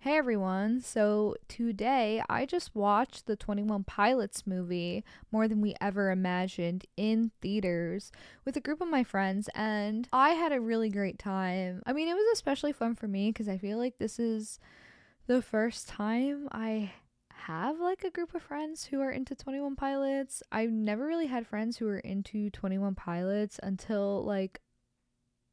Hey everyone, so today I just watched the 21 Pilots movie, More Than We Ever Imagined, in theaters with a group of my friends, and I had a really great time. I mean, it was especially fun for me because I feel like this is the first time I have like a group of friends who are into 21 Pilots. I've never really had friends who were into 21 Pilots until like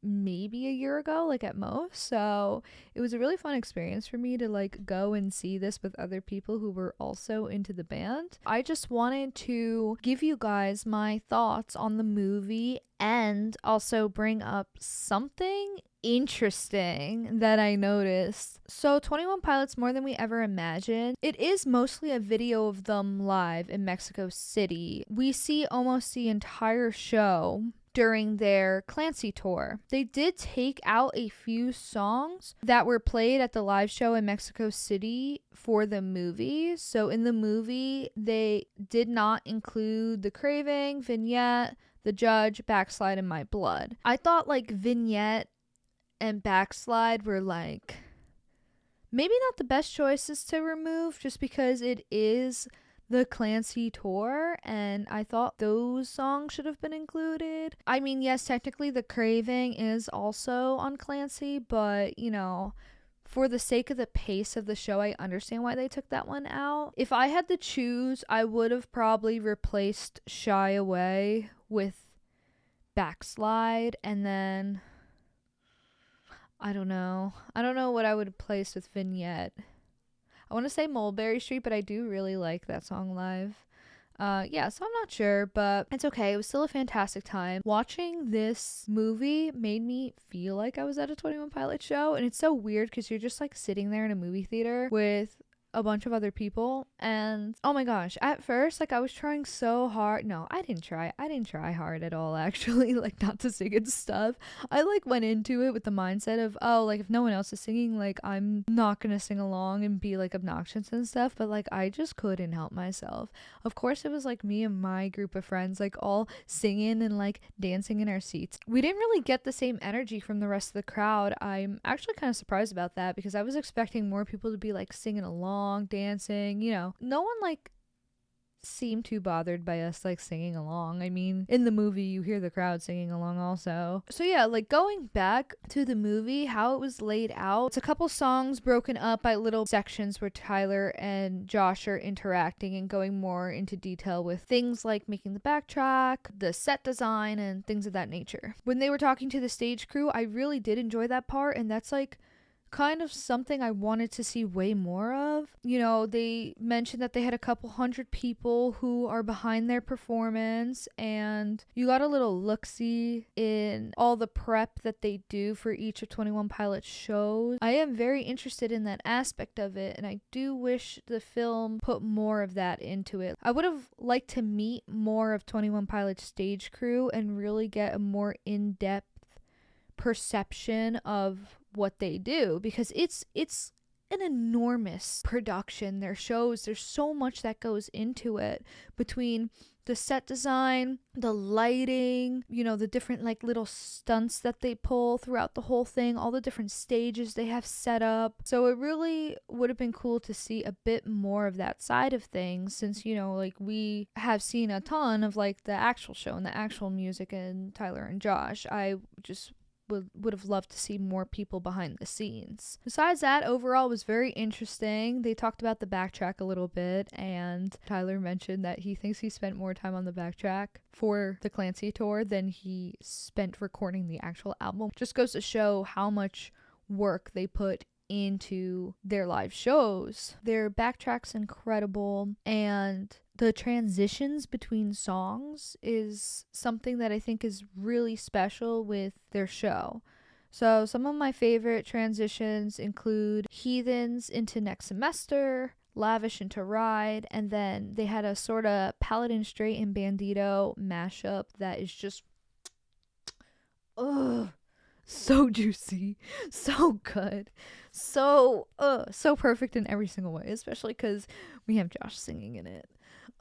maybe a year ago, like at most. So it was a really fun experience for me to like go and see this with other people who were also into the band. I just wanted to give you guys my thoughts on the movie and also bring up something interesting that I noticed. So 21 Pilots, More Than We Ever Imagined, it is mostly a video of them live in Mexico City. We see almost the entire show during their Clancy Tour. They did take out a few songs that were played at the live show in Mexico City for the movie. So in the movie, they did not include The Craving, Vignette, The Judge, Backslide, and My Blood. I thought like Vignette and Backslide were like maybe not the best choices to remove just because it is the Clancy Tour, and I thought those songs should have been included. I mean, yes, technically The Craving is also on Clancy, but you know, for the sake of the pace of the show, I understand why they took that one out. If I had to choose, I would have probably replaced Shy Away with Backslide, and then I don't know what I would have placed with Vignette. I want to say Mulberry Street, but I do really like that song live. Yeah, so I'm not sure, but it's okay. It was still a fantastic time. Watching this movie made me feel like I was at a 21 Pilot show, and it's so weird because you're just like sitting there in a movie theater with a bunch of other people, and oh my gosh, at first like I was trying so hard. No, I didn't try hard at all, actually. Like, not to sing and stuff. I like went into it with the mindset of, oh, like if no one else is singing, like I'm not gonna sing along and be like obnoxious and stuff, but like I just couldn't help myself. Of course it was like me and my group of friends like all singing and like dancing in our seats. We didn't really get the same energy from the rest of the crowd. I'm actually kind of surprised about that because I was expecting more people to be like singing along, dancing, you know. No one like seemed too bothered by us like singing along. I mean, in the movie you hear the crowd singing along also. So yeah, like going back to the movie, how it was laid out, it's a couple songs broken up by little sections where Tyler and Josh are interacting and going more into detail with things like making the backtrack, the set design, and things of that nature. When they were talking to the stage crew, I really did enjoy that part, and that's like kind of something I wanted to see way more of. You know, they mentioned that they had a couple hundred people who are behind their performance, and you got a little look-see in all the prep that they do for each of 21 Pilots shows. I am very interested in that aspect of it, and I do wish the film put more of that into it. I would have liked to meet more of 21 Pilots stage crew and really get a more in-depth perception of what they do, because it's an enormous production. Their shows, there's so much that goes into it, between the set design, the lighting, you know, the different like little stunts that they pull throughout the whole thing, all the different stages they have set up. So it really would have been cool to see a bit more of that side of things, since, you know, like we have seen a ton of like the actual show and the actual music and Tyler and Josh. I just would have loved to see more people behind the scenes. Besides that, overall it was very interesting. They talked about the backtrack a little bit, and Tyler mentioned that he thinks he spent more time on the backtrack for the Clancy Tour than he spent recording the actual album. Just goes to show how much work they put into their live shows. Their backtrack's incredible, and the transitions between songs is something that I think is really special with their show. So some of my favorite transitions include Heathens into Next Semester, Lavish into Ride, and then they had a sort of Paladin Straight and Bandito mashup that is just so juicy, so good, so perfect in every single way, especially because we have Josh singing in it.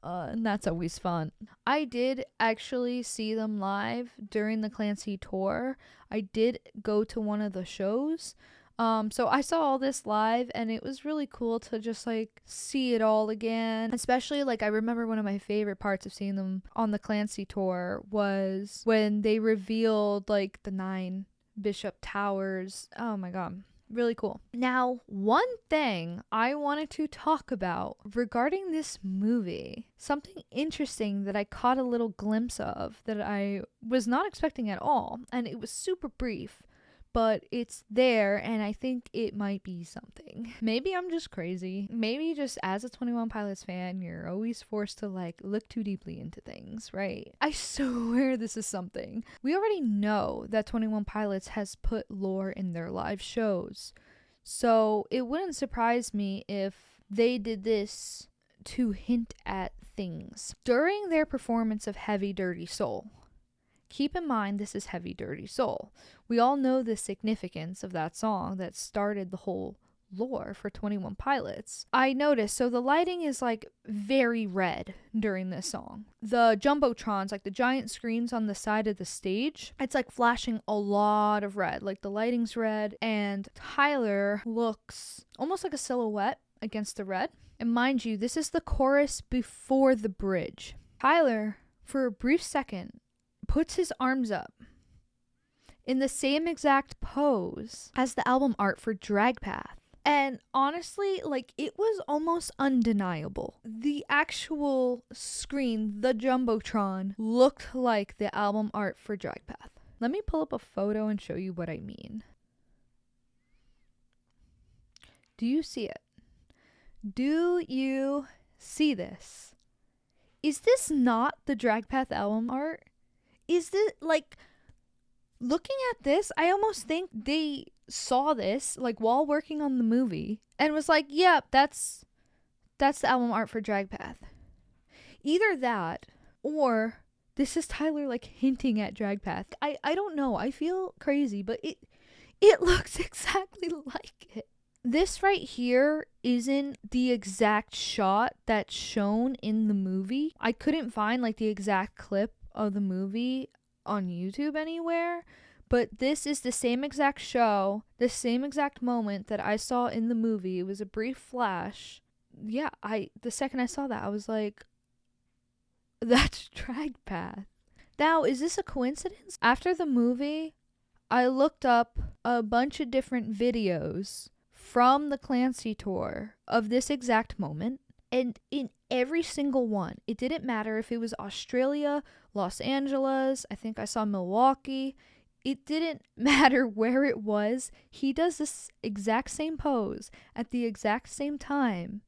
And that's always fun. I did actually see them live during the Clancy Tour. I did go to one of the shows. So I saw all this live and it was really cool to just like see it all again. Especially like I remember one of my favorite parts of seeing them on the Clancy tour was when they revealed like the 9 Bishop Towers. Oh my god. Really cool. Now, one thing I wanted to talk about regarding this movie, something interesting that I caught a little glimpse of that I was not expecting at all, and it was super brief, but it's there and I think it might be something. Maybe I'm just crazy. Maybe just as a 21 Pilots fan, you're always forced to like look too deeply into things, right? I swear this is something. We already know that 21 Pilots has put lore in their live shows. So it wouldn't surprise me if they did this to hint at things. During their performance of Heavydirtysoul, keep in mind this is Heavydirtysoul. We all know the significance of that song that started the whole lore for 21 Pilots. I noticed, so the lighting is like very red during this song. The jumbotrons, like the giant screens on the side of the stage, it's like flashing a lot of red. Like the lighting's red and Tyler looks almost like a silhouette against the red. And mind you, this is the chorus before the bridge. Tyler, for a brief second, puts his arms up in the same exact pose as the album art for Drag Path. And honestly, like, it was almost undeniable. The actual screen, the Jumbotron, looked like the album art for Drag Path. Let me pull up a photo and show you what I mean. Do you see it? Do you see this? Is this not the Drag Path album art? Is this, like, looking at this, I almost think they saw this, like, while working on the movie and was like, yep, that's the album art for Drag Path. Either that, or this is Tyler, like, hinting at Drag Path. I don't know. I feel crazy, but it looks exactly like it. This right here isn't the exact shot that's shown in the movie. I couldn't find, like, the exact clip of the movie on YouTube anywhere, but this is the same exact show, the same exact moment that I saw in the movie. It was a brief flash. Yeah, the second I saw that, I was like, that's Drag Path. Now, is this a coincidence? After the movie, I looked up a bunch of different videos from the Clancy Tour of this exact moment, and in every single one, it didn't matter if it was Australia, Los Angeles, I think I saw Milwaukee, it didn't matter where it was, he does this exact same pose at the exact same time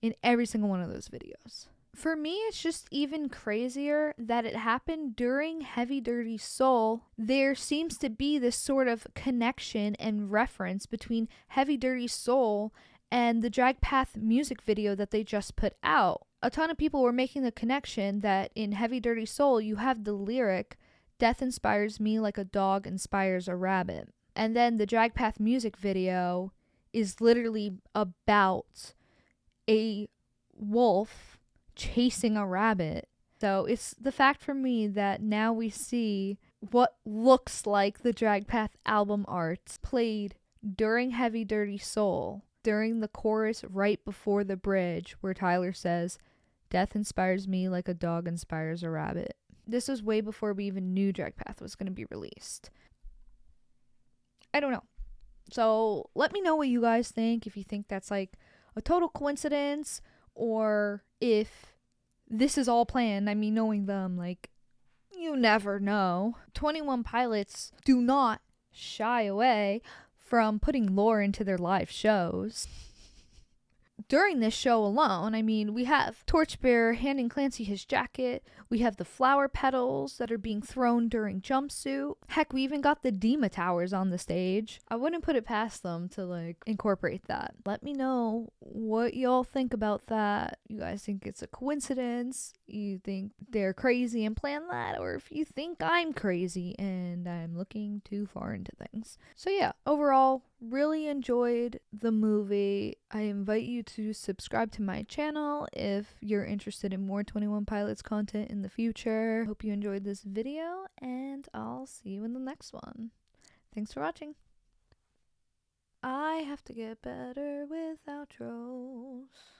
in every single one of those videos. For me, it's just even crazier that it happened during Heavydirtysoul. There seems to be this sort of connection and reference between Heavydirtysoul and the Drag Path music video that they just put out. A ton of people were making the connection that in Heavydirtysoul you have the lyric, "Death inspires me like a dog inspires a rabbit." And then the Drag Path music video is literally about a wolf chasing a rabbit. So it's the fact for me that now we see what looks like the Drag Path album art played during Heavydirtysoul, during the chorus right before the bridge where Tyler says, "Death inspires me like a dog inspires a rabbit." This was way before we even knew Drag Path was going to be released. I don't know. So let me know what you guys think, if you think that's like a total coincidence or if this is all planned. I mean, knowing them, like, you never know. 21 Pilots do not shy away from putting lore into their live shows. During this show alone, I mean, we have Torchbearer handing Clancy his jacket. We have the flower petals that are being thrown during Jumpsuit. Heck, we even got the Dima Towers on the stage. I wouldn't put it past them to, like, incorporate that. Let me know what y'all think about that. You guys think it's a coincidence? You think they're crazy and plan that? Or if you think I'm crazy and I'm looking too far into things. So yeah, overall, really enjoyed the movie. I invite you to subscribe to my channel if you're interested in more 21 Pilots content in the future. Hope you enjoyed this video, and I'll see you in the next one. Thanks for watching. I have to get better with outros.